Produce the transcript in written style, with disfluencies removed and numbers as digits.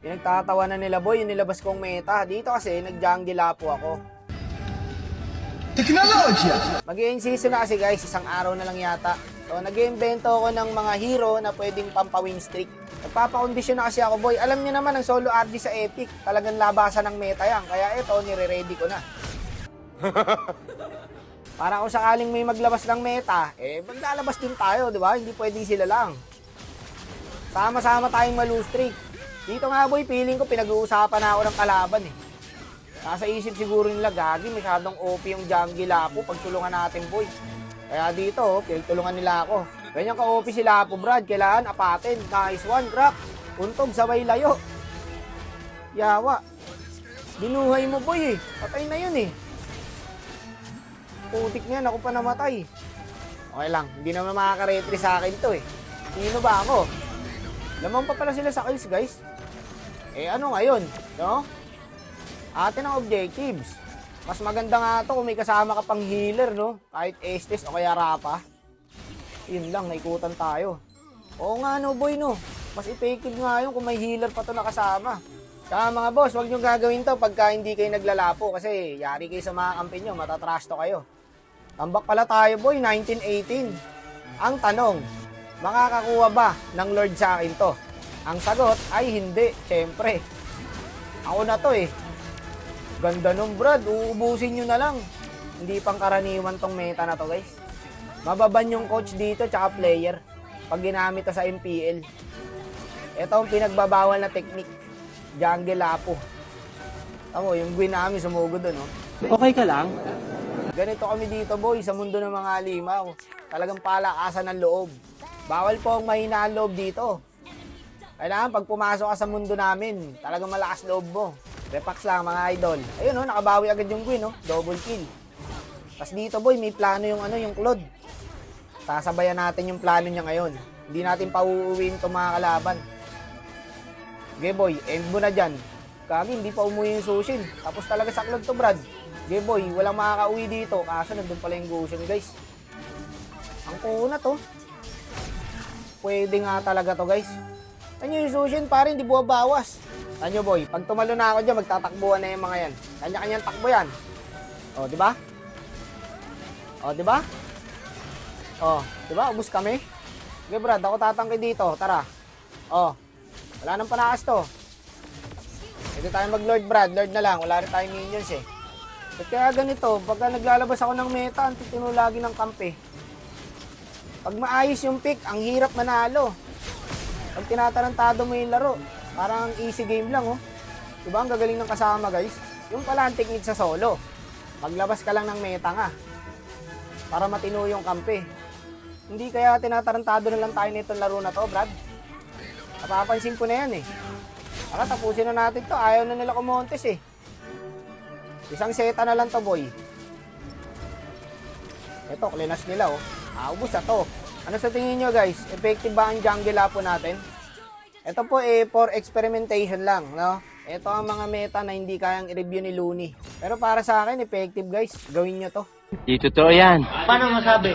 Pinagtatawanan nila boy, yung nilabas kong meta. Dito kasi, nag-jungle Apo ako. Teknolohiya! Mag-i-end season na kasi guys, isang araw na lang yata. So, nag-iimbento ako ng mga hero na pwedeng pampawin streak. Nagpapakondisyon na kasi ako boy. Alam niyo naman ang solo RD sa Epic, talagang labasan ng meta yan. Kaya ito, nire-ready ko na. Para kung sakaling may maglabas ng meta, maglalabas din tayo, di ba? Hindi pwedeng sila lang. Sama-sama tayong malustreak. Dito nga boy, feeling ko pinag-uusapan na ako ng kalaban eh. Nasa isip siguro nila, gagi, masyadong OP yung jungle Apo, pagtulungan natin boy. Kaya dito, pinagtulungan nila ako. Ganyan ka-OP sila Apo, Brad, kailangan apatin. Nice one, crack. Untog, sabay layo. Yawa. Binuhay mo boy eh. Patay na yun eh. Putik niyan, ako pa namatay. Okay lang, hindi naman makaka-retry sa akin to eh. Sino ba ako? Lamang pa pala sila sa kills guys. Ano ngayon, no? Atin ang objectives. Mas maganda nga to kung may kasama ka pang healer, no? Kahit Estes o kaya Rapa. Yun lang, naikutan tayo. Oo nga no boy, no? Mas effective nga yun kung may healer pa to nakasama. Kaya mga boss, huwag nyo gagawin to pagka hindi kayo naglalapo kasi yari kayo sa mga kampi nyo, matatrash to kayo. Tambak pala tayo boy, 1918. Ang tanong, makakakuha ba ng Lord sa akin to? Ang sagot ay hindi, syempre. Ako na to eh. Ganda nung Brad, uubusin nyo na lang. Hindi pang karaniwan tong meta na to guys. Mababan yung coach dito tsaka player pag ginamit to sa MPL. Ito ang pinagbabawal na technique. Jungle Apo. Tamo, yung Gwyn namin sumugod doon, no? Okay ka lang? Ganito kami dito boy, sa mundo ng mga halimaw. Talagang palakasan ng loob. Bawal po ang mahina ang loob dito. Kailangan pag pumasok ka sa mundo namin, talagang malakas loob mo. Repax lang mga idol. Ayun no, nakabawi agad yung Gwyn, no? Double kill. Tapos dito boy, may plano yung yung Claude. Sasabayan natin yung plano niya ngayon. Hindi natin pauuwiin itong mga kalaban. Okay boy, end mo na dyan. Kami, hindi pa umuwi yung Sushin. Tapos talaga sa Claude to Brad. Okay boy, walang makakauwi dito. Kaso nandun pala yung Goshen guys. Ang kuna to. Pwede nga talaga to guys. Ano yung Sushin pare, hindi buwabawas. Ano boy, pag tumalo na ako dyan, magtatakbuhan na yung mga yan. Kanya-kanyang takbo yan. O, di ba? O, di ba? O, di ba? Ubus kami. Okay Brad, ako tatangki dito. Tara. O, wala nang panakas to. Pwede tayo mag-Lord Brad. Lord na lang. Wala rin tayong minions eh. At kaya ganito, pagka naglalabas ako ng meta, ang titino lagi ng kampi. Pag maayos yung pick, ang hirap manalo. Pag tinatarantado mo yung laro, parang easy game lang, oh. Diba ang gagaling ng kasama, guys? Yung pala ang technique sa solo. Maglabas ka lang ng meta nga. Para matino yung kampi. Hindi kaya tinatarantado na lang tayo nitong laro na to, Brad? Napapansin ko na yan, eh. Para tapusin na natin to. Ayaw na nila kumontes, eh. Isang seta na lang to, boy. Ito, klinas nila, oh. Ubus na to. Ano sa tingin nyo, guys? Effective ba ang jungle Apo natin? Ito po for experimentation lang, no? Ito ang mga meta na hindi kayang i-review ni Looney. Pero para sa akin, effective guys. Gawin nyo to. Di totoo yan. Paano masabi?